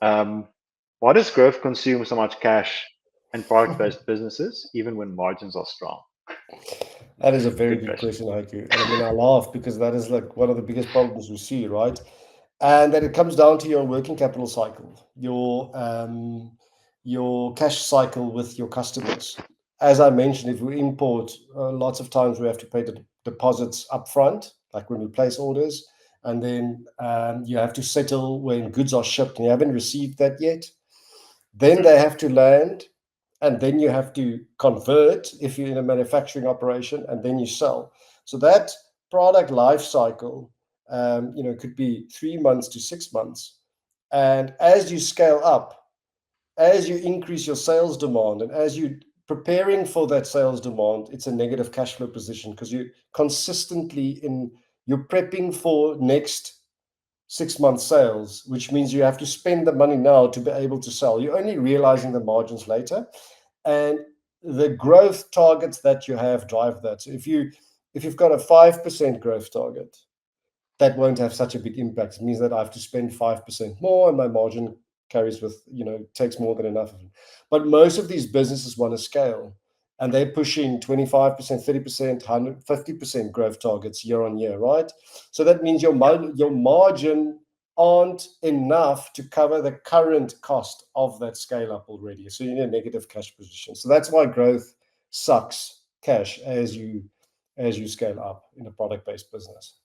Um, why does growth consume so much cash in product-based businesses, even when margins are strong? That is a very Good good question. question, Haiku. And I mean, I laugh because that is like one of the biggest problems we see, right? And that it comes down to your working capital cycle, your cash cycle with your customers. As I mentioned, if we import, lots of times we have to pay the deposits upfront, like when we place orders, and then you have to settle when goods are shipped and you haven't received that yet. Then Mm, they have to land, and then you have to convert if you're in a manufacturing operation, and then you sell. So that product life cycle, could be 3 months to 6 months. And as you scale up, as you increase your sales demand, and as you preparing for that sales demand, it's a negative cash flow position because you consistently in you're prepping for next 6 month sales, which means you have to spend the money now to be able to sell. You're only realizing the margins later, and the growth targets that you have drive that. So if you've got a 5% growth target, that won't have such a big impact. It means that I have to spend 5% more, and my margin carries with, takes more than enough of it. But most of these businesses want to scale, and they're pushing 25%, 30%, 150% growth targets year on year, right? So that means yeah. your margin aren't enough to cover the current cost of that scale up already. So you're in a negative cash position. So that's why growth sucks cash as you scale up in a product based business.